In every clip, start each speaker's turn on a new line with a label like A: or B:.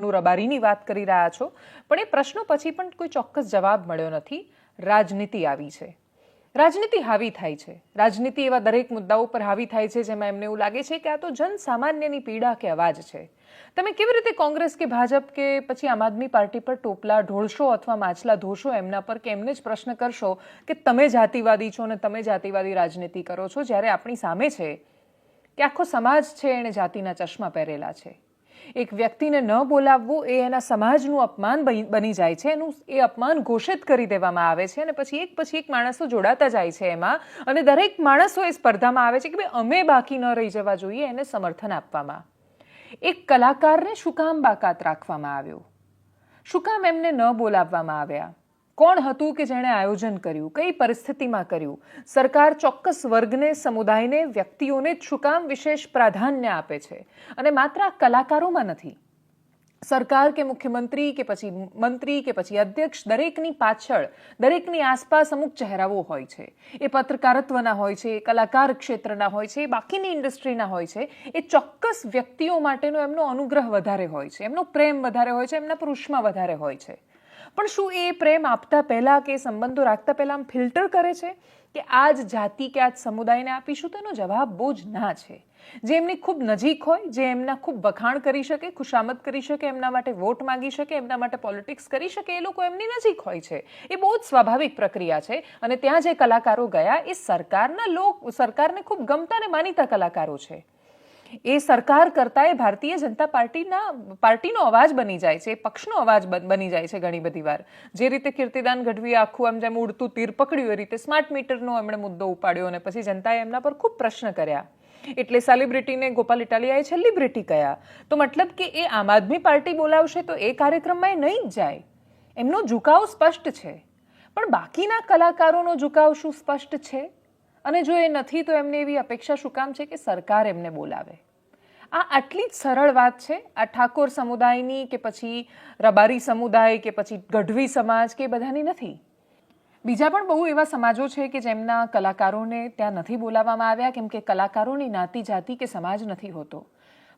A: રબારીની વાત કરી રહ્યા છો, પણ એ પ્રશ્નો પછી પણ કોઈ ચોક્કસ જવાબ મળ્યો નથી. રાજનીતિ આવી છે, રાજનીતિ હાવી થાય છે. રાજનીતિ એવા દરેક મુદ્દાઓ પર હાવી થાય છે જેમાં એમને એવું લાગે છે કે આ તો જન સામાન્યની પીડા કે અવાજ છે. તમે કેવી રીતે કોંગ્રેસ કે ભાજપ કે પછી આમ આદમી પાર્ટી પર ટોપલા ઢોળશો અથવા માછલા ધોશો એમના પર, કે એમને જ પ્રશ્ન કરશો કે તમે જાતિવાદી છો અને તમે જાતિવાદી રાજનીતિ કરો છો, જ્યારે આપણી સામે છે કે આખો સમાજ છે એણે જાતિના ચશ્મા પહેરેલા છે. એક વ્યક્તિને ન બોલાવવું એ એના સમાજનું અપમાન બની જાય છે. એનું એ અપમાન ઘોષિત કરી દેવામાં આવે છે અને પછી એક માણસો જોડાતા જાય છે એમાં, અને દરેક માણસો એ સ્પર્ધામાં આવે છે કે ભાઈ અમે બાકી ન રહી જવા જોઈએ એને સમર્થન આપવામાં. એક કલાકારને શું કામ બાકાત રાખવામાં આવ્યો? શું કામ એમને ન બોલાવવામાં આવ્યા? કોણ હતું કે જેણે આયોજન કર્યું? કઈ પરિસ્થિતિમાં કર્યું? સરકાર ચોક્કસ વર્ગને, સમુદાયને, વ્યક્તિઓને જ શું કામ વિશેષ પ્રાધાન્ય આપે છે? અને માત્ર આ કલાકારોમાં નથી, સરકાર કે મુખ્યમંત્રી કે પછી મંત્રી કે પછી અધ્યક્ષ, દરેકની પાછળ, દરેકની આસપાસ અમુક ચહેરાઓ હોય છે. એ પત્રકારત્વના હોય છે, એ કલાકાર ક્ષેત્રના હોય છે, એ બાકીની ઇન્ડસ્ટ્રીના હોય છે. એ ચોક્કસ વ્યક્તિઓ માટેનો એમનો અનુગ્રહ વધારે હોય છે, એમનો પ્રેમ વધારે હોય છે, એમના પર ઉષ્મા વધારે હોય છે. પણ શું એ પ્રેમ આપતા પહેલા કે સંબંધો રાખતા પહેલા આમ ફિલ્ટર કરે છે કે આ જ જાતિ કે આ જ સમુદાયને આપીશું? તો એનો જવાબ બહુ જ ના છે. જે એમની ખૂબ નજીક હોય, જે એમના ખૂબ વખાણ કરી શકે, ખુશામત કરી શકે, એમના માટે વોટ માંગી શકે, એમના માટે પોલિટિક્સ કરી શકે, એ લોકો એમની નજીક હોય છે. એ બહુ જ સ્વાભાવિક પ્રક્રિયા છે. અને ત્યાં જે કલાકારો ગયા એ સરકારને ખૂબ ગમતા અને માનીતા કલાકારો છે. એ સરકાર કરતા એ ભારતીય જનતા પાર્ટીનો અવાજ બની જાય છે, પક્ષનો અવાજ બની જાય છે ઘણી બધી વાર. જે રીતે કીર્તિદાન ગઢવીએ આખું આમ જેમ ઉડતું તીર પકડ્યું, એ રીતે સ્માર્ટ મીટરનો એમણે મુદ્દો ઉપાડ્યો અને પછી જનતાએ એમના પર ખૂબ પ્રશ્ન કર્યા. એટલે સેલિબ્રિટીને ગોપાલ ઇટાલિયાએ સેલિબ્રિટી કહ્યા. તો મતલબ કે એ આમ આદમી પાર્ટી બોલાવશે તો એ કાર્યક્રમમાં એ નહીં જ જાય. એમનો ઝુકાવ સ્પષ્ટ છે. પણ બાકીના કલાકારોનો ઝુકાવ શું સ્પષ્ટ છે? અને જો એ નથી તો એમને એવી અપેક્ષા શું કામ છે કે સરકાર એમને બોલાવે? આ આટલી જ સરળ વાત છે. આ ઠાકોર સમુદાયની કે પછી રબારી સમુદાય કે પછી ગઢવી સમાજ કે બધાની નથી. બીજા પણ બહુ એવા સમાજો છે કે જેમના કલાકારોને ત્યાં નથી બોલાવવામાં આવ્યા કેમ કે કલાકારોની નાતી, જાતિ કે સમાજ નથી હોતો.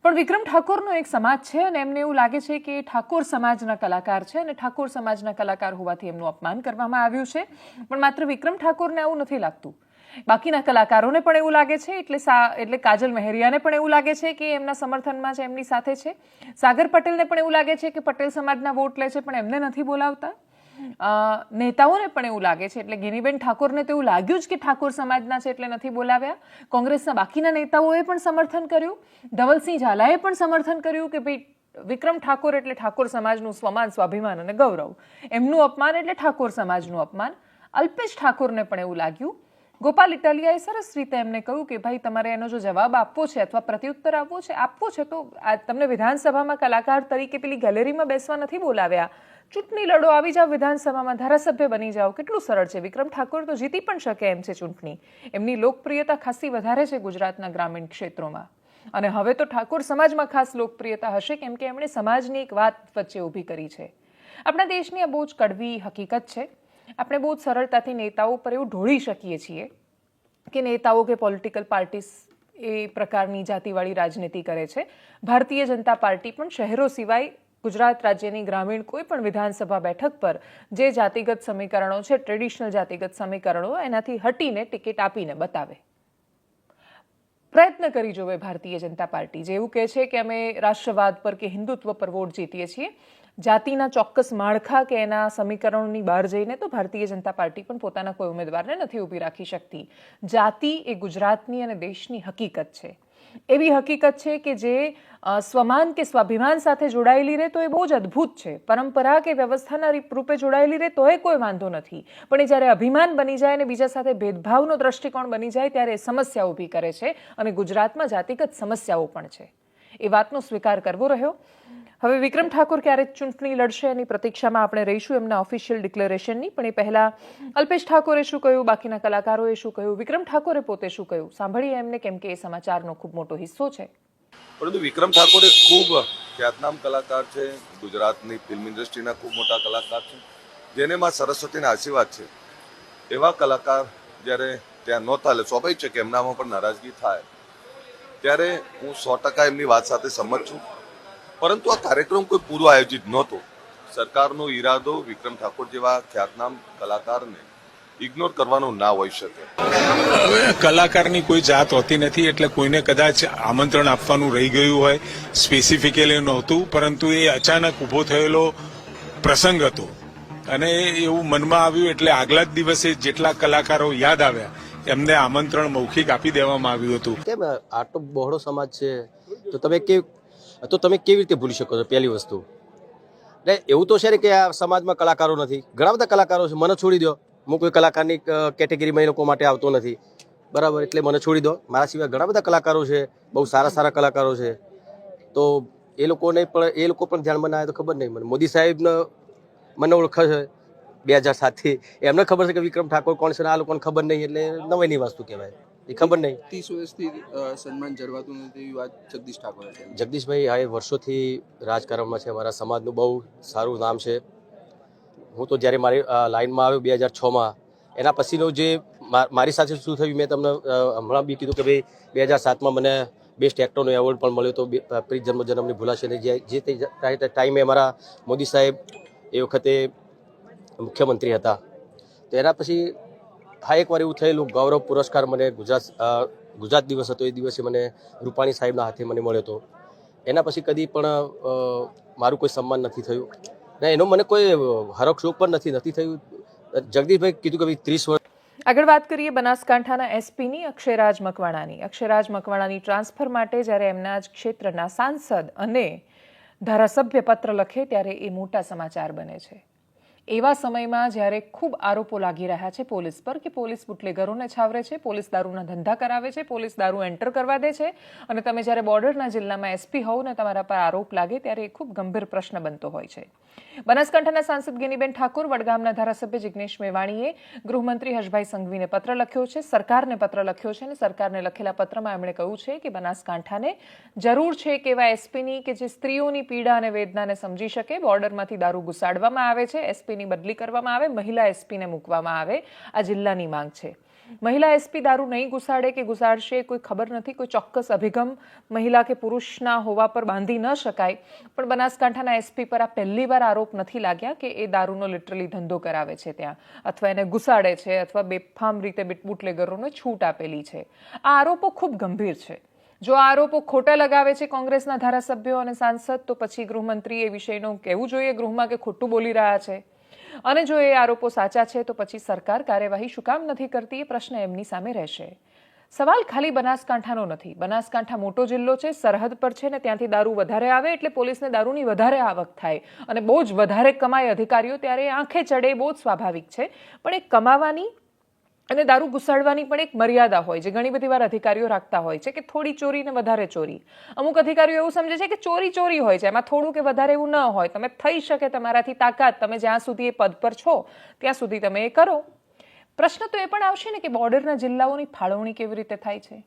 A: પણ વિક્રમ ઠાકોરનો એક સમાજ છે અને એમને એવું લાગે છે કે ઠાકોર સમાજના કલાકાર છે અને ઠાકોર સમાજના કલાકાર હોવાથી એમનું અપમાન કરવામાં આવ્યું છે. પણ માત્ર વિક્રમ ઠાકોરને આવું નથી લાગતું, બાકીના કલાકારોને પણ એવું લાગે છે. એટલે કાજલ મહેરિયાને પણ એવું લાગે છે કે એમના સમર્થનમાં છે, એમની સાથે છે. સાગર પટેલને પણ એવું લાગે છે કે પટેલ સમાજના વોટ લે છે પણ એમને નથી બોલાવતા. નેતાઓને પણ એવું લાગે છે. એટલે ગિનીબેન ઠાકોરને તો એવું લાગ્યું જ કે ઠાકોર સમાજના છે એટલે નથી બોલાવ્યા. કોંગ્રેસના બાકીના નેતાઓએ પણ સમર્થન કર્યું. ધવલસિંહ ઝાલાએ પણ સમર્થન કર્યું કે ભાઈ વિક્રમ ઠાકોર એટલે ઠાકોર સમાજનું સ્વમાન, સ્વાભિમાન અને ગૌરવ. એમનું અપમાન એટલે ઠાકોર સમાજનું અપમાન. અલ્પેશ ઠાકોરને પણ એવું લાગ્યું. ગોપાલ ઇટાલિયાએ સરસ રીતે એમને કહ્યું કે ભાઈ તમારે એનો જો જવાબ આપવો છે અથવા પ્રત્યુત્તર આપવો છે તો તમને વિધાનસભામાં કલાકાર તરીકે પેલી ગેલેરીમાં બેસવા નથી બોલાવ્યા. ચૂંટણી લડો, આવી જાઓ વિધાનસભામાં, ધારાસભ્ય બની જાઓ. કેટલું સરળ છે. વિક્રમ ઠાકોર તો જીતી પણ શકે એમ છે ચૂંટણી. એમની લોકપ્રિયતા ખાસી વધારે છે ગુજરાતના ગ્રામીણ ક્ષેત્રોમાં. અને હવે તો ઠાકોર સમાજમાં ખાસ લોકપ્રિયતા હશે કેમ કે એમણે સમાજની એક વાત વચ્ચે ઊભી કરી છે. આપણા દેશની આ બહુ જ કડવી હકીકત છે. આપણે બહુ જ સરળતાથી નેતાઓ પર એવું ઢોળી શકીએ છીએ કે નેતાઓ કે પોલિટિકલ પાર્ટીસ એ પ્રકારની જાતિવાળી રાજનીતિ કરે છે. ભારતીય જનતા પાર્ટી પણ શહેરો સિવાય ગુજરાત રાજ્યની ગ્રામીણ કોઈ પણ વિધાનસભા બેઠક પર જે જાતિગત સમીકરણો છે, ટ્રેડિશનલ જાતિગત સમીકરણો, એનાથી હટીને ટિકિટ આપીને બતાવે. પ્રયત્ન કરી જોવે ભારતીય જનતા પાર્ટી, જે એવું કહે છે કે અમે રાષ્ટ્રવાદ પર કે હિન્દુત્વ પર વોટ જીતીએ છીએ. જાતિના ચોક્કસ માળખા કે એના સમીકરણોની બહાર જઈને તો ભારતીય જનતા પાર્ટી પણ પોતાના કોઈ ઉમેદવારને નથી ઊભી રાખી શકતી. જાતિ એ ગુજરાતની અને દેશની હકીકત છે. એવી હકીકત છે કે જે સ્વમાન કે સ્વાભિમાન સાથે જોડાયેલી રહે તો એ બહુ જ અદ્ભુત છે. પરંપરા કે વ્યવસ્થાના રૂપે જોડાયેલી રહે તો એ કોઈ વાંધો નથી. પણ એ જ્યારે અભિમાન બની જાય અને બીજા સાથે ભેદભાવનો દ્રષ્ટિકોણ બની જાય ત્યારે એ સમસ્યા ઊભી કરે છે. અને ગુજરાતમાં જાતિગત સમસ્યાઓ પણ છે. એ વાતનો સ્વીકાર કરવો રહ્યો. હવે વિક્રમ ઠાકોર ક્યારે ચૂંટણી લડશે એની પ્રતીક્ષામાં આપણે રહીશું, એમના ઓફિશિયલ ડિક્લેરેશનની. પણ એ પહેલા અલ્પેશ ઠાકોરે શું કહ્યું, બાકીના કલાકારોએ શું કહ્યું, વિક્રમ ઠાકોરે પોતે શું કહ્યું, સાંભળીએ એમને, કેમ કે એ સમાચારનો ખૂબ મોટો હિસ્સો છે.
B: પરંતુ વિક્રમ ઠાકોર એક ખૂબ ખ્યાતનામ કલાકાર છે, ગુજરાતની ફિલ્મ ઇન્ડસ્ટ્રીના ખૂબ મોટા કલાકાર છે, જેને માં સરસ્વતીના આશીર્વાદ છે. એવા કલાકાર જ્યારે ત્યાં નહોતા, એટલે સ્વાભાવિક છે કે એમનામાં પણ નારાજગી થાય. ત્યારે હું 100% એમની વાત સાથે સંમત છું. પરંતુ આ કાર્યક્રમ કોઈ પૂર્વ આયોજિત નહોતો. સરકારનો ઈરાદો વિક્રમ ઠાકોર જેવા ખ્યાતનામ કલાકારને ઇગ્નોર કરવાનો ના હોઈ શકે.
C: હવે કલાકારની કોઈ જાત હોતી નથી, એટલે કોઈને કદાચ આમંત્રણ આપવાનું રહી ગયું હોય, સ્પેસિફિકલી નહોતું, પરંતુ એ અચાનક ઊભો થયેલો પ્રસંગ હતો અને એવું મનમાં આવ્યું એટલે આગલા જ દિવસે જેટલા કલાકારો યાદ આવ્યા એમને આમંત્રણ મૌખિક આપી દેવામાં આવ્યું હતું.
D: કેમ આટલો બહોળો સમાજ છે તો તમે કેવી રીતે ભૂલી શકો છો? પહેલી વસ્તુ એટલે એવું તો છે ને કે આ સમાજમાં કલાકારો નથી, ઘણા બધા કલાકારો છે. મને છોડી દો, હું કોઈ કલાકારની કેટેગરીમાં એ લોકો માટે આવતો નથી, બરાબર? એટલે મને છોડી દો. મારા સિવાય ઘણા બધા કલાકારો છે, બહુ સારા સારા કલાકારો છે. તો એ લોકો પણ ધ્યાનમાં ના આવે તો ખબર નહીં. મને મોદી સાહેબને મને ઓળખે છે 2007થી, એમને ખબર છે કે વિક્રમ ઠાકોર કોણ છે, આ લોકોને ખબર નહીં, એટલે નવાઈની વસ્તુ કહેવાય. એ ખબર નહીં.
E: 30 વર્ષથી સન્માન જળવાતું નથી એવી વાત જગદીશ ઠાકોરે કરી.
D: જગદીશભાઈ હવે વર્ષોથી રાજકારણમાં છે, અમારા સમાજનું બહુ સારું નામ છે. હું તો જ્યારે મારી લાઈનમાં આવ્યો 2006માં, એના પછીનો જે મારી સાથે શું થયું મેં તમને હમણાં બી કીધું કે ભાઈ 2007માં મને બેસ્ટ એક્ટરનો એવોર્ડ પણ મળ્યો હતો. પ્રીત જન્મની ભૂલાશે નહીં. જે તે ટાઈમે અમારા મોદી સાહેબ એ વખતે મુખ્યમંત્રી હતા. તો એના પછી હા એકવાર એવું થયેલું, ગૌરવ પુરસ્કાર મને ગુજરાત દિવસ હતો, એ દિવસે મને રૂપાણી સાહેબના હાથે મને મળ્યો હતો. એના પછી કદી પણ મારું કોઈ સન્માન નથી થયું ને એનો મને કોઈ હરખ શોખ પણ નથી થયું. જગદીશભાઈ કીધું કે ભાઈ 30 વર્ષ.
A: આગળ વાત કરીએ બનાસકાંઠાના એસપીની અક્ષયરાજ મકવાણાની. અક્ષયરાજ મકવાણાની ટ્રાન્સફર માટે જ્યારે એમના જ ક્ષેત્રના સાંસદ અને ધારાસભ્ય પત્ર લખે ત્યારે એ મોટા સમાચાર બને છે. એવા સમયમાં જ્યારે ખૂબ આરોપો લાગી રહ્યા છે પોલીસ પર કે પોલીસ બુટલેગરોને છાવરે છે, પોલીસ દારૂના ધંધા કરાવે છે, પોલીસ દારૂ એન્ટર કરવા દે છે, અને તમે જ્યારે બોર્ડરના જિલ્લામાં એસપી હોવ ને તમારા પર આરોપ લાગે ત્યારે એ ખૂબ ગંભીર પ્રશ્ન બનતો હોય છે. બનાસકાંઠાના સાંસદ ગેનીબેન ઠાકોર, વડગામના ધારાસભ્ય જિગ્નેશ મેવાણીએ ગૃહમંત્રી હર્ષભાઈ સંઘવીને પત્ર લખ્યો છે, સરકારને પત્ર લખ્યો છે, અને સરકારને લખેલા પત્રમાં એમણે કહ્યું છે કે બનાસકાંઠાને જરૂર છે કે એવા એસપીની કે જે સ્ત્રીઓની પીડા અને વેદનાને સમજી શકે. બોર્ડરમાંથી દારૂ ઘુસાડવામાં આવે છે, એસપીની બદલી કરવામાં આવે, મહિલા એસપીને મૂકવામાં આવે. આ જિલ્લાની માંગ છે. મહિલા એસપી દારૂ નહીં ઘુસાડે કે ઘુસાડશે કોઈ ખબર નથી, કોઈ ચોક્કસ અભિગમ મહિલા કે પુરુષના હોવા પર બાંધી ન શકાય, પણ બનાસકાંઠાના એસપી પર આ પહેલી વાર આરોપ નથી લાગ્યા કે એ દારૂનો લિટરલી ધંધો કરાવે છે ત્યાં, અથવા એને ઘુસાડે છે, અથવા બેફામ રીતે બુટલેગરોને છૂટ આપેલી છે. આ આરોપો ખૂબ ગંભીર છે. જો આ આરોપો ખોટા લગાવે છે કોંગ્રેસના ધારાસભ્યો અને સાંસદ, તો પછી ગૃહમંત્રી એ વિષયનું કહેવું જોઈએ ગૃહમાં કે ખોટું બોલી રહ્યા છે. અને જો એ આરોપો સાચા છે તો પછી સરકાર કાર્યવાહી શું કામ નથી કરતી, એ પ્રશ્ન એમની સામે રહેશે. સવાલ ખાલી બનાસકાંઠાનો નથી. બનાસકાંઠા મોટો જિલ્લો છે, સરહદ પર છે, ને ત્યાંથી દારૂ વધારે આવે એટલે પોલીસને દારૂની વધારે આવક થાય અને બહુ જ વધારે કમાય અધિકારીઓ, ત્યારે આંખે ચડે, બહુ જ સ્વાભાવિક છે. પણ એ કમાવાની અને દારૂ ઘુસાડવાની પણ એક મર્યાદા હોય છે. ઘણી બધી વાર અધિકારીઓ રાખતા હોય છે કે થોડી ચોરી ને વધારે ચોરી. અમુક અધિકારીઓ એવું સમજે છે કે ચોરી હોય છે, એમાં થોડું કે વધારે એવું ન હોય. તમે થઈ શકે તમારાથી તાકાત, તમે જ્યાં સુધી એ પદ પર છો ત્યાં સુધી તમે એ કરો. પ્રશ્ન તો એ પણ આવશે ને કે બોર્ડરના જિલ્લાઓની ફાળવણી કેવી રીતે થાય છે.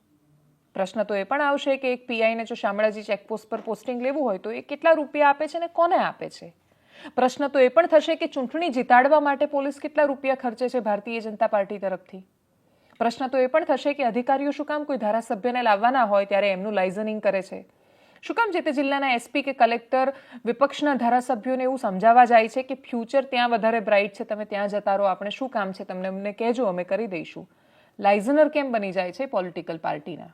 A: પ્રશ્ન તો એ પણ આવશે કે એક પીઆઈને જો શામળાજી ચેકપોસ્ટ પર પોસ્ટિંગ લેવું હોય તો એ કેટલા રૂપિયા આપે છે ને કોને આપે છે. પ્રશ્ન તો એ પણ થશે કે ચૂંટણી જીતાડવા માટે પોલીસ કેટલા રૂપિયા ખર્ચે છે ભારતીય જનતા પાર્ટી તરફથી. પ્રશ્ન તો એ પણ થશે કે અધિકારીઓ શું કામ કોઈ ધારાસભ્યને લાવવાના હોય ત્યારે એમનું લાઇઝનિંગ કરે છે. શું કામ જે તે જિલ્લાના એસપી કે કલેક્ટર વિપક્ષના ધારાસભ્યોને એવું સમજાવવા જાય છે કે ફ્યુચર ત્યાં વધારે બ્રાઇટ છે, તમે ત્યાં જતા રહો, આપણે શું કામ છે, તમને અમને કહેજો, અમે કરી દઈશું. લાઇઝનર કેમ બની જાય છે પોલિટિકલ પાર્ટીના.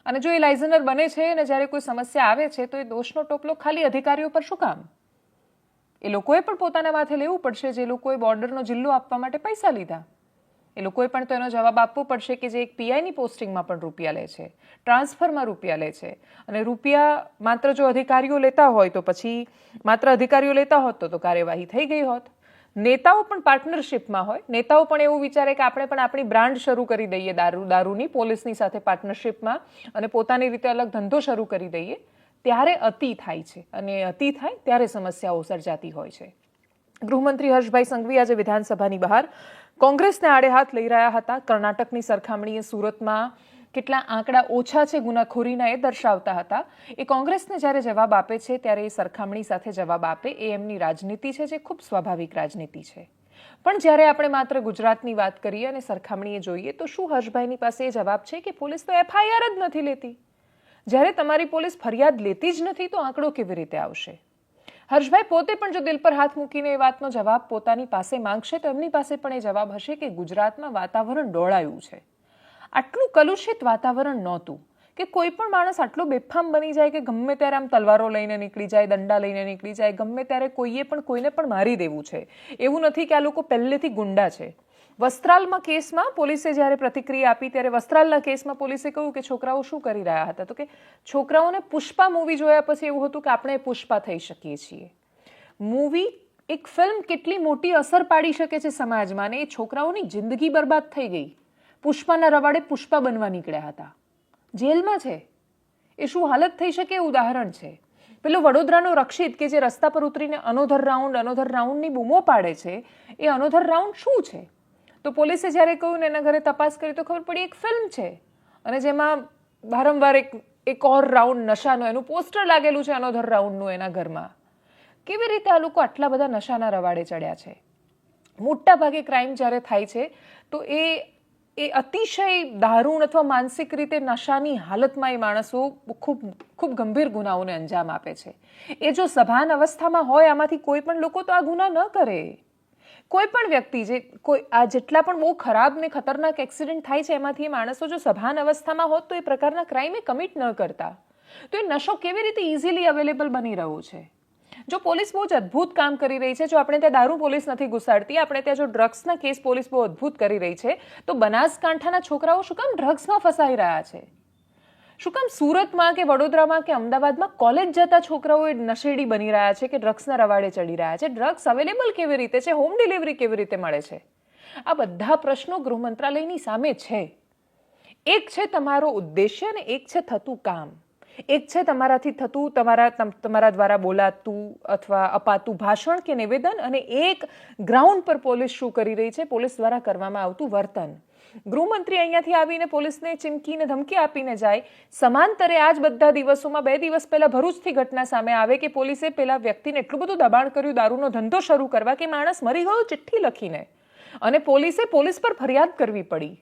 A: અને જો એ લાઇઝનર બને છે અને જ્યારે કોઈ સમસ્યા આવે છે તો એ દોષનો ટોપલો ખાલી અધિકારીઓ પર શું કામ? એ લોકોએ પણ પોતાના માથે લેવું પડશે જે લોકોએ બોર્ડરનો જિલ્લો આપવા માટે પૈસા લીધા. એ લોકોએ પણ તો એનો જવાબ આપવો પડશે કે જે એક પીઆઈની પોસ્ટિંગમાં પણ રૂપિયા લે છે, ટ્રાન્સફરમાં રૂપિયા લે છે. અને રૂપિયા માત્ર જો અધિકારીઓ લેતા હોય તો પછી માત્ર અધિકારીઓ લેતા હોત તો કાર્યવાહી થઈ ગઈ હોત. નેતાઓ પણ પાર્ટનરશિપમાં હોય. નેતાઓ પણ એવું વિચારે કે આપણે પણ આપણી બ્રાન્ડ શરૂ કરી દઈએ દારૂની, પોલીસની સાથે પાર્ટનરશિપમાં, અને પોતાની રીતે અલગ ધંધો શરૂ કરી દઈએ. ત્યારે અતિ થાય છે, અને અતિ થાય ત્યારે સમસ્યાઓ સર્જાતી હોય છે. ગૃહમંત્રી હર્ષભાઈ સંઘવી આજે વિધાનસભાની બહાર કોંગ્રેસને આડે હાથ લઈ રહ્યા હતા. કર્ણાટકની સરખામણીએ સુરતમાં કેટલા આંકડા ઓછા છે ગુનાખોરીના એ દર્શાવતા હતા. એ કોંગ્રેસને જ્યારે જવાબ આપે છે ત્યારે એ સરખામણી સાથે જવાબ આપે એ એમની રાજનીતિ છે, જે ખૂબ સ્વાભાવિક રાજનીતિ છે. પણ જ્યારે આપણે માત્ર ગુજરાતની વાત કરીએ અને સરખામણીએ જોઈએ તો શું હર્ષભાઈની પાસે એ જવાબ છે કે પોલીસ તો એફઆઈઆર જ નથી લેતી? જ્યારે તમારી પોલીસ ફરિયાદ લેતી જ નથી તો આંકડો કેવી રીતે આવશે? હર્ષભાઈ પોતે પણ જો દિલ પર હાથ મૂકીને એ વાતનો જવાબ પોતાની પાસે માંગશે તો એમની પાસે પણ એ જવાબ હશે કે ગુજરાતમાં વાતાવરણ ડોળાયું છે. આટલું કલુષિત વાતાવરણ નહોતું કે કોઈ પણ માણસ આટલો બેફામ બની જાય કે ગમે ત્યારે આમ તલવારો લઈને નીકળી જાય, દંડા લઈને નીકળી જાય, ગમે ત્યારે કોઈએ પણ કોઈને પણ મારી દેવું છે. એવું નથી કે આ લોકો પહેલેથી ગુંડા છે. વસ્ત્રાલમાં કેસમાં પોલીસે જ્યારે પ્રતિક્રિયા આપી ત્યારે વસ્ત્રાલના કેસમાં પોલીસે કહ્યું કે છોકરાઓ શું કરી રહ્યા હતા, તો કે છોકરાઓને પુષ્પા મૂવી જોયા પછી એવું હતું કે આપણે પુષ્પા થઈ શકીએ છીએ. મૂવી, એક ફિલ્મ કેટલી મોટી અસર પાડી શકે છે સમાજમાં, અને એ છોકરાઓની જિંદગી બરબાદ થઈ ગઈ. પુષ્પાના રવાડે પુષ્પા બનવા નીકળ્યા હતા, જેલમાં છે. એ શું હાલત થઈ શકે એ ઉદાહરણ છે. પેલો વડોદરાનો રક્ષિત કે જે રસ્તા પર ઉતરીને અનોધર રાઉન્ડની બૂમો પાડે છે, એ અનોધર રાઉન્ડ શું છે? તો પોલીસે જ્યારે કહ્યું ને એના ઘરે તપાસ કરી તો ખબર પડી એક ફિલ્મ છે અને જેમાં વારંવાર એક ઓર રાઉન્ડ નશાનો એનું પોસ્ટર લાગેલું છે અનોધર રાઉન્ડનું એના ઘરમાં. કેવી રીતે આ લોકો આટલા બધા નશાના રવાડે ચડ્યા છે? મોટા ભાગે ક્રાઇમ જ્યારે થાય છે તો એ અતિશય દારૂણ અથવા માનસિક રીતે નશાની હાલતમાં એ માણસો ખૂબ ગંભીર ગુનાઓને અંજામ આપે છે. એ જો સભાન અવસ્થામાં હોય આમાંથી કોઈ પણ લોકો તો આ ગુના ન કરે. કોઈ પણ વ્યક્તિ આ જેટલા પણ બહુ ખરાબ ને ખતરનાક એક્સિડન્ટ થાય છે એમાંથી એ માણસો જો સભાન અવસ્થામાં હોત તો એ પ્રકારના ક્રાઇમ એ કમિટ ન કરતા. તો એ નશો કેવી રીતે ઇઝીલી અવેલેબલ બની રહ્યો છે? જો પોલીસ બહુ જ અદ્ભુત કામ કરી રહી છે, જો આપણે ત્યાં દારૂ પોલીસ નથી ઘુસાડતી, આપણે ત્યાં જો ડ્રગ્સના કેસ પોલીસ બહુ અદ્ભુત કરી રહી છે, તો બનાસકાંઠાના છોકરાઓ શું કામ ડ્રગ્સમાં ફસાઈ રહ્યા છે? શું કામ સુરતમાં કે વડોદરામાં કે અમદાવાદમાં કોલેજ જતા છોકરાઓ એ નશેડી બની રહ્યા છે કે ડ્રગ્સના રવાડે ચડી રહ્યા છે? ડ્રગ્સ અવેલેબલ કેવી રીતે છે? હોમ ડિલિવરી કેવી રીતે મળે છે? આ બધા પ્રશ્નો ગૃહ મંત્રાલયની સામે છે. એક છે તમારો ઉદ્દેશ્ય અને એક છે થતું કામ. એક છે તમારાથી થતું તમારા દ્વારા બોલાતું અથવા અપાતું ભાષણ કે નિવેદન, અને એક ગ્રાઉન્ડ પર પોલીસ શું કરી રહી છે, પોલીસ દ્વારા કરવામાં આવતું વર્તન. ગૃહમંત્રી અહીંયાથી આવીને પોલીસને ચીમકીને ધમકી આપીને જાય, સમાંતરે આ જ બધા દિવસોમાં 2 દિવસ પહેલા ભરૂચથી ઘટના સામે આવે કે પોલીસે પેલા વ્યક્તિને એટલું બધું દબાણ કર્યું દારૂનો ધંધો શરૂ કરવા કે માણસ મરી ગયો ચિઠ્ઠી લખીને, અને પોલીસ પર ફરિયાદ કરવી પડી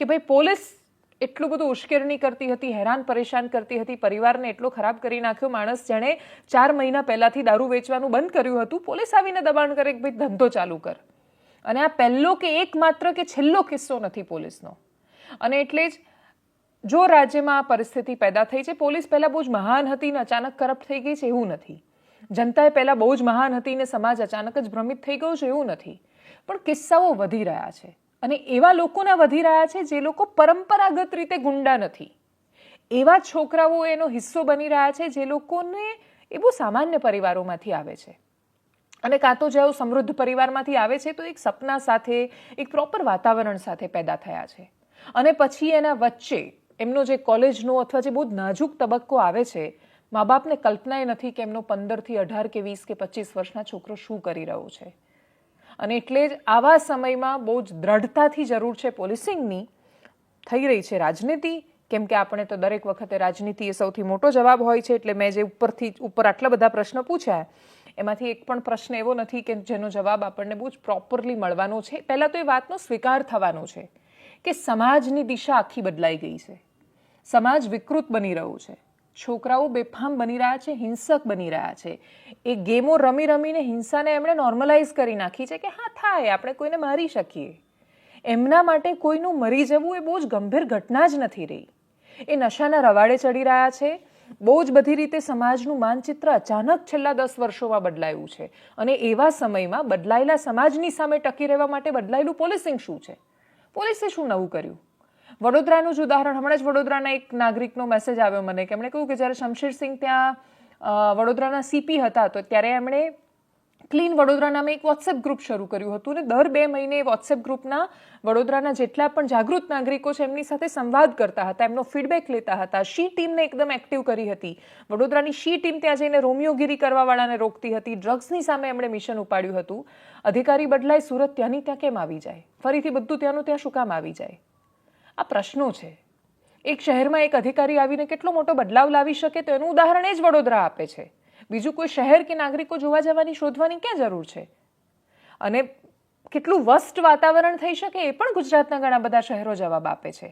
A: કે ભાઈ પોલીસ એટલું બધું ઉશ્કેરણી કરતી હતી, હેરાન પરેશાન કરતી હતી, પરિવારને એટલો ખરાબ કરી નાખ્યો. માણસ જેણે 4 મહિના પહેલાથી દારૂ વેચવાનું બંધ કર્યું હતું, પોલીસ આવીને દબાણ કરે કે ભાઈ ધંધો ચાલુ કર. અને આ પહેલો કે એકમાત્ર કે છેલ્લો કિસ્સો નથી પોલીસનો. અને એટલે જ જો રાજ્યમાં આ પરિસ્થિતિ પેદા થઈ છે, પોલીસ પહેલાં બહુ જ મહાન હતી ને અચાનક કરપ્ટ થઈ ગઈ છે એવું નથી. જનતાએ પહેલાં બહુ જ મહાન હતી ને સમાજ અચાનક જ ભ્રમિત થઈ ગયો છે એવું નથી. પણ કિસ્સાઓ વધી રહ્યા છે, અને એવા લોકોના વધી રહ્યા છે જે લોકો પરંપરાગત રીતે ગુંડા નથી. એવા છોકરાઓ એનો હિસ્સો બની રહ્યા છે જે લોકોને એ બહુ સામાન્ય પરિવારોમાંથી આવે છે, અને કાં તો જેઓ સમૃદ્ધ પરિવારમાંથી આવે છે તો એક સપના સાથે, એક પ્રોપર વાતાવરણ સાથે પેદા થયા છે, અને પછી એના વચ્ચે એમનો જે કોલેજનો અથવા જે બહુ નાજુક તબક્કો આવે છે, મા બાપને કલ્પનાએ નથી કે એમનો 15 થી 18 કે 20 કે 25 વર્ષના છોકરો શું કરી રહ્યો છે. અને એટલે જ આવા સમયમાં બહુ જ દ્રઢતાથી જરૂર છે પોલીસિંગની. થઈ રહી છે રાજનીતિ, કેમ કે આપણે તો દરેક વખતે રાજનીતિ એ સૌથી મોટો જવાબ હોય છે. એટલે મેં જે ઉપર આટલા બધા પ્રશ્ન પૂછ્યા એમાંથી એક પણ પ્રશ્ન એવો નથી કે જેનો જવાબ આપણને બહુ જ પ્રોપરલી મળવાનો છે. પહેલાં તો એ વાતનો સ્વીકાર થવાનો છે કે સમાજની દિશા આખી બદલાઈ ગઈ છે, સમાજ વિકૃત બની રહ્યું છે, છોકરાઓ બેફામ બની રહ્યા છે, હિંસક બની રહ્યા છે. એ ગેમો રમી રમીને હિંસાને એમણે નોર્મલાઇઝ કરી નાખી છે કે હા થાય, આપણે કોઈને મારી શકીએ. એમના માટે કોઈનું મરી જવું એ બહુ જ ગંભીર ઘટના જ નથી રહી. એ નશાના રવાડે ચડી રહ્યા છે. બહુ જ બધી રીતે સમાજનું માનચિત્ર અચાનક છેલ્લા 10 વર્ષોમાં બદલાયું છે, અને એવા સમયમાં બદલાયેલા સમાજની સામે ટકી રહેવા માટે બદલાયેલું પોલીસિંગ શું છે? પોલીસે શું નવું કર્યું? વડોદરાનું જ ઉદાહરણ, હમણાં જ વડોદરાના એક નાગરિકનો મેસેજ આવ્યો મને કે એમણે કહ્યું કે જ્યારે શમશીરસિંહ ત્યાં વડોદરાના સીપી હતા તો ત્યારે એમણે ક્લીન વડોદરા નામે એક વોટ્સએપ ગ્રુપ શરૂ કર્યું હતું, અને દર 2 મહિને વોટ્સએપ ગ્રુપના વડોદરાના જેટલા પણ જાગૃત નાગરિકો છે એમની સાથે સંવાદ કરતા હતા, એમનો ફીડબેક લેતા હતા. શી ટીમને એકદમ એક્ટિવ કરી હતી. વડોદરાની શી ટીમ ત્યાં જઈને રોમિયોગીરી કરવાવાળાને રોકતી હતી. ડ્રગ્સની સામે એમણે મિશન ઉપાડ્યું હતું. અધિકારી બદલાય, સુરત ત્યાંની ત્યાં કેમ આવી જાય? ફરીથી બધું ત્યાંનું ત્યાં શું કામ આવી જાય? આ પ્રશ્નો છે. એક શહેરમાં એક અધિકારી આવીને કેટલો મોટો બદલાવ લાવી શકે તો એનું ઉદાહરણ એ જ વડોદરા આપે છે. બીજું કોઈ શહેર કે નાગરિકો જોવા જવાની શોધવાની ક્યાં જરૂર છે? અને કેટલું વર્સ્ટ વાતાવરણ થઈ શકે એ પણ ગુજરાતના ઘણા બધા શહેરો જવાબ આપે છે.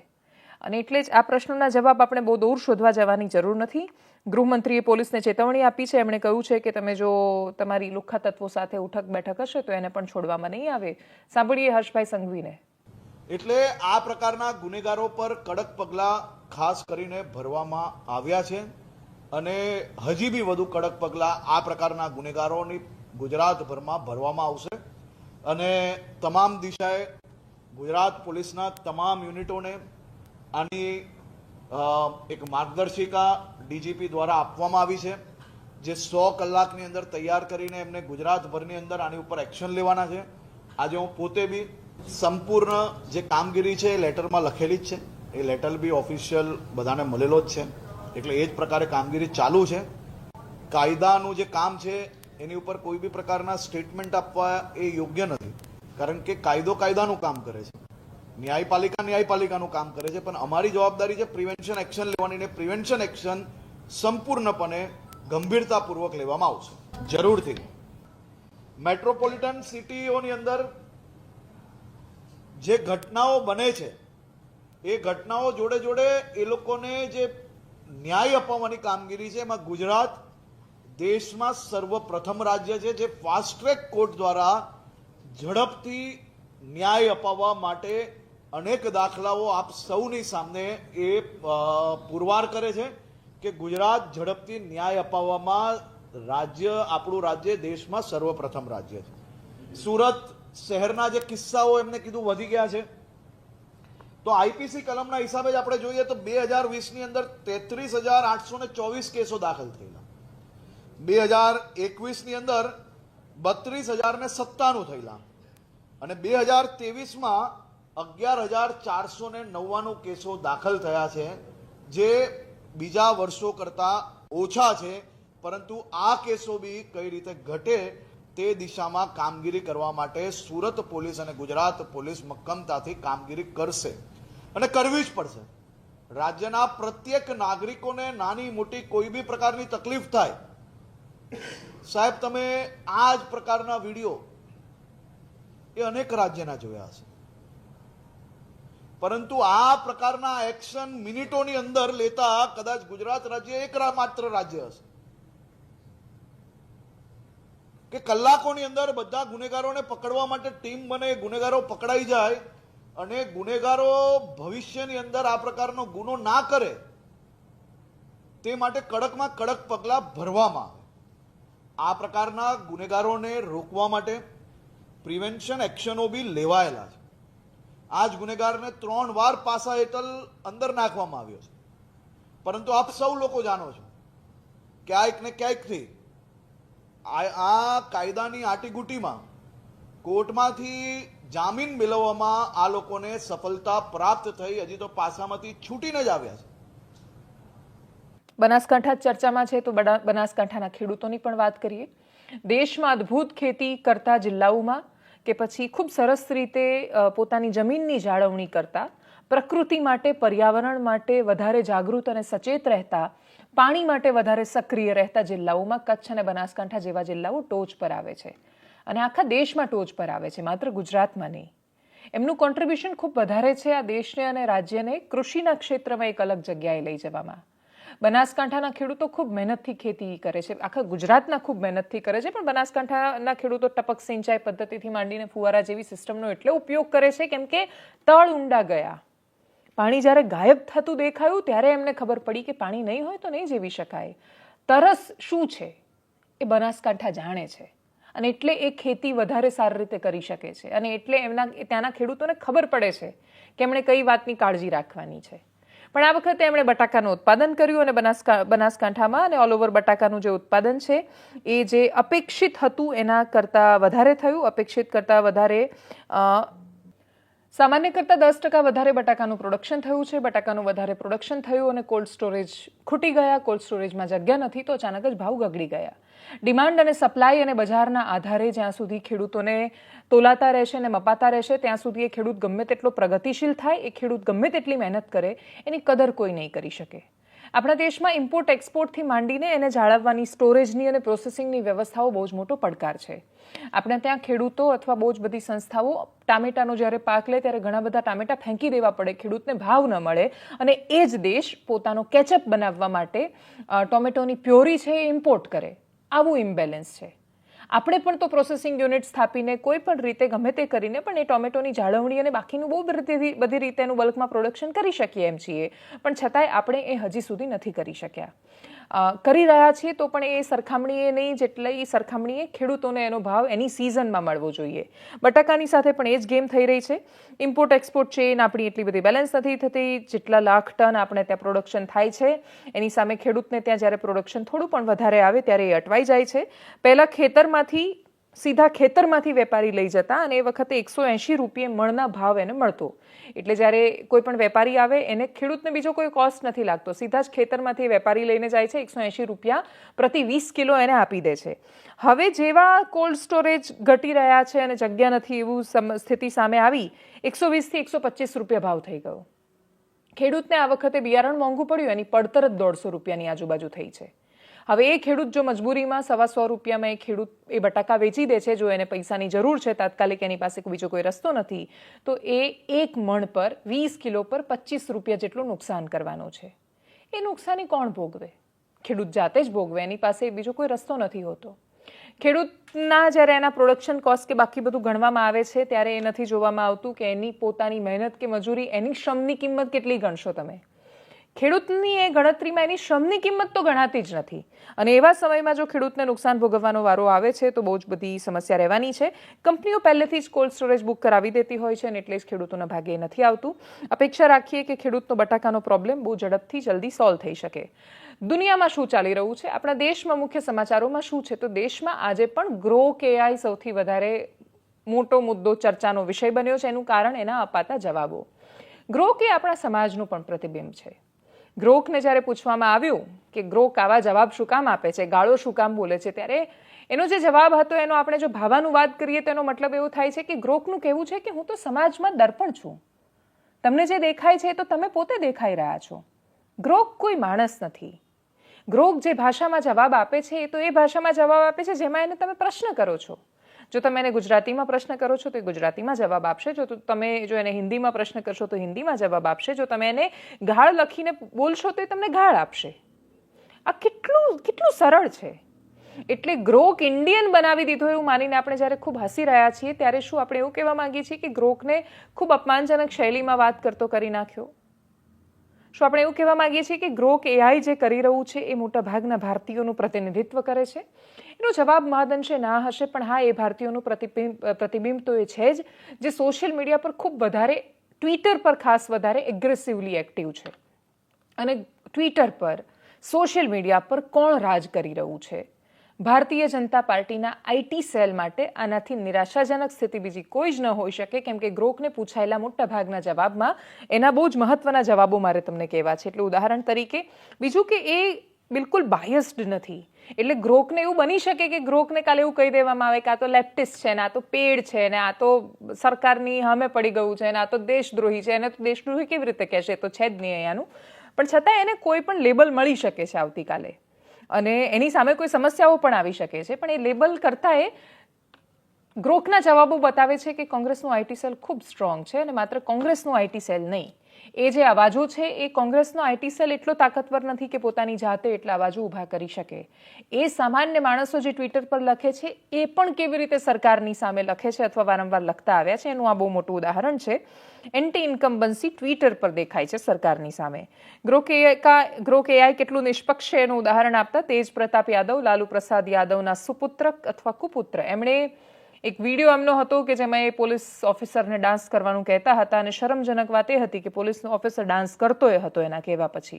A: અને એટલે જ આ પ્રશ્નોના જવાબ આપણે બહુ દૂર શોધવા જવાની જરૂર નથી. ગૃહમંત્રીએ પોલીસને ચેતવણી આપી છે. એમણે કહ્યું છે કે તમે જો તમારી લુખ્ખા તત્વો સાથે ઉઠક બેઠક હશે તો એને પણ છોડવામાં નહીં આવે. સાંભળીએ હર્ષભાઈ સંઘવીને.
F: એટલે આ પ્રકારના ગુનેગારો પર કડક પગલાં ખાસ કરીને ભરવામાં આવ્યા છે અને હજી બી વધુ કડક પગલાં આ પ્રકારના ગુનેગારોની ગુજરાતભરમાં ભરવામાં આવશે અને તમામ દિશાએ ગુજરાત પોલીસના તમામ યુનિટોને આની એક માર્ગદર્શિકા ડીજીપી દ્વારા આપવામાં આવી છે, જે 100 કલાકની અંદર તૈયાર કરીને એમને ગુજરાતભરની અંદર આની ઉપર એક્શન લેવાના છે. આજે હું પોતે બી સંપૂર્ણ જે કામગીરી છે એ લેટરમાં લખેલી જ છે. એ લેટર બી ઓફિશિયલ બધાને મળેલો જ છે. એટલે એ જ પ્રકારે કામગીરી ચાલુ છે. કાયદાનું જે કામ છે એની ઉપર કોઈ બી પ્રકારના સ્ટેટમેન્ટ આપવા એ યોગ્ય નથી, કારણ કે કાયદો કાયદાનું કામ કરે છે, ન્યાયપાલિકા ન્યાયપાલિકાનું કામ કરે છે. પણ અમારી જવાબદારી છે પ્રિવેન્શન એક્શન લેવાની, ને પ્રિવેન્શન એક્શન સંપૂર્ણપણે ગંભીરતાપૂર્વક લેવામાં આવશે. જરૂરથી મેટ્રોપોલિટન સિટીઓની અંદર જે ઘટનાઓ બને છે એ ઘટનાઓ જોડે જોડે એ લોકોને જે ન્યાય અપાવવાની કામગીરી છે એમાં ગુજરાત દેશમાં સર્વપ્રથમ રાજ્ય છે જે ફાસ્ટ ટ્રેક કોર્ટ દ્વારા ઝડપથી ન્યાય અપાવવા માટે અનેક દાખલાઓ આપ સૌની સામે એ પુરવાર કરે છે કે ગુજરાત ઝડપથી ન્યાય અપાવવામાં આપણું રાજ્ય દેશમાં સર્વપ્રથમ રાજ્ય છે. સુરત શહેરના જે કિસ્સાઓ એમને કીધું વધી ગયા છે, તો આઈપીસી કલમના હિસાબે જ આપણે જોઈએ તો 2020ની અંદર 33,824 કેસો દાખલ થયેલા, 2021ની અંદર 32,097 થયેલા અને 2023માં 11,499 કેસો દાખલ થયા છે, જે બીજા વર્ષો કરતા ઓછા છે. પરંતુ આ કેસો બી કઈ રીતે ઘટે તે દિશામાં કામગીરી કરવા માટે સુરત પોલીસ અને ગુજરાત પોલીસ મક્કમતાથી કામગીરી કરશે અને કરવી જ પડશે. રાજ્યના પ્રત્યેક નાગરિકોને નાની મોટી કોઈ બી પ્રકારની તકલીફ થાય, સાહેબ તમે આ જ પ્રકારના વિડીયો એ અનેક રાજ્યના જોયા હશે, પરંતુ આ પ્રકારના એક્શન મિનિટોની અંદર લેતા કદાચ ગુજરાત રાજ્ય માત્ર રાજ્ય હશે કે કલાકોની અંદર બધા ગુનેગારોને પકડવા માટે ટીમ બને, ગુનેગારો પકડાઈ જાય અને ગુનેગારો ભવિષ્યની અંદર આ પ્રકારનો ગુનો ના કરે તે માટે કડકમાં કડક પગલાં ભરવામાં આવે. આ પ્રકારના ગુનેગારોને રોકવા માટે પ્રિવેન્શન એક્શનો બી લેવાયેલા છે. આ જ ગુનેગારને 3 વાર પાસા હેઠળ અંદર નાખવામાં આવ્યો છે, પરંતુ આપ સૌ લોકો જાણો છો ક્યાંક ને ક્યાંકથી આ કાયદાની આટીગુટીમાં કોર્ટમાંથી જામીન મેળવવામાં આ લોકોને સફળતા પ્રાપ્ત થઈ, હજી તો પાસામાંથી છૂટીને જ આવ્યા છે.
A: બનાસકાંઠા ચર્ચામાં છે તો બનાસકાંઠાના ખેડૂતોની પણ વાત કરીએ. દેશમાં અદ્ભુત ખેતી કરતા જિલ્લાઓમાં કે પછી ખૂબ સરસ રીતે પોતાની જમીનની જાળવણી કરતા, પ્રકૃતિ માટે પર્યાવરણ માટે વધારે જાગૃત અને સચેત રહેતા, પાણી માટે વધારે સક્રિય રહેતા જિલ્લાઓમાં કચ્છ અને બનાસકાંઠા જેવા જિલ્લાઓ ટોચ પર આવે છે અને આખા દેશમાં ટોચ પર આવે છે, માત્ર ગુજરાતમાં નહીં. એમનું કોન્ટ્રીબ્યુશન ખૂબ વધારે છે આ દેશને અને રાજ્યને કૃષિના ક્ષેત્રમાં એક અલગ જગ્યાએ લઈ જવામાં. બનાસકાંઠાના ખેડૂતો ખૂબ મહેનતથી ખેતી કરે છે, આખા ગુજરાતના ખૂબ મહેનતથી કરે છે, પણ બનાસકાંઠાના ખેડૂતો ટપક સિંચાઈ પદ્ધતિથી માંડીને ફુવારા જેવી સિસ્ટમનો એટલો ઉપયોગ કરે છે કેમ કે તળ ઊંડા ગયા. પાણી જ્યારે ગાયબ થતું દેખાયું ત્યારે એમને ખબર પડી કે પાણી નહીં હોય તો નહીં જીવી શકાય. તરસ શું છે એ બનાસકાંઠા જાણે છે અને એટલે એ ખેતી વધારે સારી રીતે કરી શકે છે અને એટલે ત્યાંના ખેડૂતોને ખબર પડે છે કે એમણે કઈ વાતની કાળજી રાખવાની છે. પણ આ વખતે એમણે બટાકાનું ઉત્પાદન કર્યું અને બનાસકાંઠામાં અને ઓલ ઓવર બટાકાનું જે ઉત્પાદન છે એ જે અપેક્ષિત હતું એના કરતાં વધારે થયું. અપેક્ષિત કરતાં વધારે સામાન્ય કરતાં 10% વધારે બટાકાનું પ્રોડક્શન થયું છે. બટાકાનું વધારે પ્રોડક્શન થયું અને કોલ્ડ સ્ટોરેજ ખૂટી ગયા, કોલ્ડ સ્ટોરેજમાં જગ્યા નથી તો અચાનક જ ભાવ ગગડી ગયા. ડિમાન્ડ અને સપ્લાય અને બજારના આધારે જ્યાં સુધી ખેડૂતોને તોલાતા રહેશે અને મપાતા રહેશે ત્યાં સુધી એ ખેડૂત ગમે તેટલો પ્રગતિશીલ થાય, એ ખેડૂત ગમે તેટલી મહેનત કરે, એની કદર કોઈ નહીં કરી શકે. આપણા દેશમાં ઇમ્પોર્ટ એક્સપોર્ટથી માંડીને એને જાળવવાની સ્ટોરેજની અને પ્રોસેસિંગની વ્યવસ્થાઓ બહુ જ મોટો પડકાર છે. આપણે ત્યાં ખેડૂતો અથવા બહુ જ બધી સંસ્થાઓ ટામેટાનો જ્યારે પાક લે ત્યારે ઘણા બધા ટામેટા ફેંકી દેવા પડે, ખેડૂતને ભાવ ન મળે, અને એ જ દેશ પોતાનો કેચઅપ બનાવવા માટે ટોમેટોની પ્યોરી છે એ ઇમ્પોર્ટ કરે. આવું ઇમ્બેલેન્સ છે. આપણે પણ તો પ્રોસેસિંગ યુનિટ સ્થાપીને કોઈ પણ રીતે ગમે તે કરીને પણ એ ટોમેટોની જાળવણી અને બાકીનું બહુ બધી રીતે એનું બલ્કમાં પ્રોડક્શન કરી શકીએ એમ છીએ, પણ છતાંય આપણે એ હજી સુધી નથી કરી શક્યા. કરી રહ્યા છીએ તો પણ એ સરખામણીએ નહીં જેટલા એ સરખામણીએ ખેડૂતોને એનો ભાવ એની સિઝનમાં મળવો જોઈએ. બટાકાની સાથે પણ એ જ ગેમ થઈ રહી છે. ઇમ્પોર્ટ એક્સપોર્ટ ચેન આપણી એટલી બધી બેલેન્સ નથી થતી. જેટલા લાખ ટન આપણે ત્યાં પ્રોડક્શન થાય છે એની સામે ખેડૂતને ત્યાં જ્યારે પ્રોડક્શન થોડું પણ વધારે આવે ત્યારે એ અટવાઈ જાય છે. પહેલાં સીધા ખેતરમાંથી વેપારી લઈ જતા અને એ વખતે 180 રૂપિયે મણના ભાવ એને મળતો. એટલે જ્યારે કોઈ પણ વેપારી આવે એને ખેડૂતને બીજો કોઈ કોસ્ટ નથી લાગતો. સીધા જ ખેતરમાંથી વેપારી લઈને જાય છે, 180 રૂપિયા પ્રતિ 20 કિલો એને આપી દે છે. હવે જેવા કોલ્ડ સ્ટોરેજ ઘટી રહ્યા છે અને જગ્યા નથી એવું સ્થિતિ સામે આવી, 120 થી 125 રૂપિયા ભાવ થઈ ગયો. ખેડૂતને આ વખતે બિયારણ મોંઘું પડ્યું, એની પડતર જ 150 રૂપિયાની આજુબાજુ થઈ છે. હવે એ ખેડૂત જો મજબૂરીમાં 125 રૂપિયામાં એ બટાકા વેચી દે છે, જો એને પૈસાની જરૂર છે તાત્કાલિક, એની પાસે બીજો કોઈ રસ્તો નથી, તો એ એક મણ પર 20 કિલો પર 25 રૂપિયા જેટલું નુકસાન કરવાનો છે. એ નુકસાની કોણ ભોગવે? ખેડૂત જાતે જ ભોગવે. એની પાસે બીજો કોઈ રસ્તો નથી હોતો. ખેડૂતના જ્યારે એના પ્રોડક્શન કોસ્ટ કે બાકી બધું ગણવામાં આવે છે ત્યારે એ નથી જોવામાં આવતું કે એની પોતાની મહેનત કે મજૂરી, એની શ્રમની કિંમત કેટલી ગણશો તમે? ખેડૂતની એ ગણતરીમાં એની શ્રમની કિંમત તો ગણાતી જ નથી. અને એવા સમયમાં જો ખેડૂતને નુકસાન ભોગવવાનો વારો આવે છે તો બહુ જ બધી સમસ્યા રહેવાની છે. કંપનીઓ પહેલેથી જ કોલ્ડ સ્ટોરેજ બુક કરાવી દેતી હોય છે અને એટલે જ ખેડૂતોના ભાગે નથી આવતું. અપેક્ષા રાખીએ કે ખેડૂતનો બટાકાનો પ્રોબ્લેમ બહુ ઝડપથી જલ્દી સોલ્વ થઈ શકે. દુનિયામાં શું ચાલી રહ્યું છે, આપણા દેશમાં મુખ્ય સમાચારોમાં શું છે, તો દેશમાં આજે પણ ગ્રોક એઆઈ સૌથી વધારે મોટો મુદ્દો, ચર્ચાનો વિષય બન્યો છે. એનું કારણ એના અપાતા જવાબો. ગ્રોક એ આપણા સમાજનું પણ પ્રતિબિંબ છે. ગ્રોકને જ્યારે પૂછવામાં આવ્યું કે ગ્રોક આવા જવાબ શું કામ આપે છે, ગાળો શું કામ બોલે છે, ત્યારે એનો જે જવાબ હતો એનો આપણે જો ભાવાનુવાદ કરીએ તો એનો મતલબ એવું થાય છે કે ગ્રોકનું કહેવું છે કે હું તો સમાજમાં દર્પણ છું. તમને જે દેખાય છે એ તો તમે પોતે દેખાઈ રહ્યા છો. ગ્રોક કોઈ માણસ નથી. ગ્રોક જે ભાષામાં જવાબ આપે છે એ તો એ ભાષામાં જવાબ આપે છે જેમાં એને તમે પ્રશ્ન કરો છો. જો તમે એને ગુજરાતીમાં પ્રશ્ન કરો છો તો એ ગુજરાતીમાં જવાબ આપશે. જો એને હિન્દીમાં પ્રશ્ન કરશો તો હિન્દીમાં જવાબ આપશે. જો તમે એને ગાળ લખીને બોલશો તો એ તમને ગાળ આપશે. આ કેટલું સરળ છે. એટલે ગ્રોક ઇન્ડિયન બનાવી દીધો એવું માનીને આપણે જ્યારે ખૂબ હસી રહ્યા છીએ ત્યારે શું આપણે એવું કહેવા માંગીએ છીએ કે ગ્રોકને ખૂબ અપમાનજનક શૈલીમાં વાત કરતો કરી નાખ્યો? શું આપણે એવું કહેવા માંગીએ છીએ કે ગ્રોક એઆઈ જે કરી રહ્યું છે એ મોટા ભાગના ભારતીયોનું પ્રતિનિધિત્વ કરે છે? એનો જવાબ મહદઅંશે ના હશે, પણ હા, એ ભારતીયોનું પ્રતિબિંબ તો એ છે જ જે સોશિયલ મીડિયા પર ખૂબ વધારે, ટ્વિટર પર ખાસ વધારે એગ્રેસિવલી એક્ટિવ છે. અને ટ્વિટર પર, સોશિયલ મીડિયા પર કોણ રાજ કરી રહ્યું છે? ભારતીય જનતા પાર્ટીના આઈટી સેલ માટે આનાથી નિરાશાજનક સ્થિતિ બીજી કોઈ જ ન હોઈ શકે, કેમ કે ગ્રોકને પૂછાયેલા મોટા ભાગના જવાબમાં એના બહુ જ મહત્વના જવાબો મારે તમને કહેવા છે. એટલે ઉદાહરણ તરીકે, બીજું કે એ બિલકુલ બાયસ્ડ નથી. એટલે ગ્રોકને એવું બની શકે કે ગ્રોકને કાલે એવું કહી દેવામાં આવે કે આ તો લેફ્ટિસ્ટ છે ને આ તો પેડ છે ને આ તો સરકારની સામે પડી ગયું છે ને આ તો દેશદ્રોહી છે. એને તો દેશદ્રોહી કેવી રીતે કહેશે? તો છે જ નહીં અહીંયાનું. પણ છતાં એને કોઈ પણ લેબલ મળી શકે છે આવતીકાલે અને એની સામે કોઈ સમસ્યાઓ પણ આવી શકે છે. પણ એ લેબલ કરતાં એ ગ્રોકના જવાબો બતાવે છે કે કોંગ્રેસનું આઈટી સેલ ખૂબ સ્ટ્રોંગ છે. અને માત્ર કોંગ્રેસનું આઈટી સેલ નહીં, એ જે અવાજો છે એ કોંગ્રેસનો આઈટી સેલ એટલો તાકાતવર નથી કે પોતાની જાતે એટલા અવાજો ઊભા કરી શકે. એ સામાન્ય માણસો જે ટ્વિટર પર લખે છે એ પણ કેવી રીતે સરકારની સામે લખે છે અથવા વારંવાર લખતા આવ્યા છે, એનું આ બહુ મોટું ઉદાહરણ છે. એન્ટી ઇન્કમ્બન્સી ટ્વિટર પર દેખાય છે સરકારની સામે. ગ્રોક એઆઈ કેટલું નિષ્પક્ષ છે એનું ઉદાહરણ આપતા તેજ પ્રતાપ યાદવ, લાલુ પ્રસાદ યાદવના સુપુત્ર અથવા કુપુત્ર, એમણે એક વિડીયો એમનો હતો કે જેમાં એ પોલીસ ઓફિસરને ડાન્સ કરવાનું કહેતા હતા અને શરમજનક વાત એ હતી કે પોલીસનો ઓફિસર ડાન્સ કરતો એ હતો એના કહેવા પછી.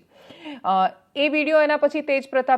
A: એ વિડીયો એના પછી તેજ પ્રતાપે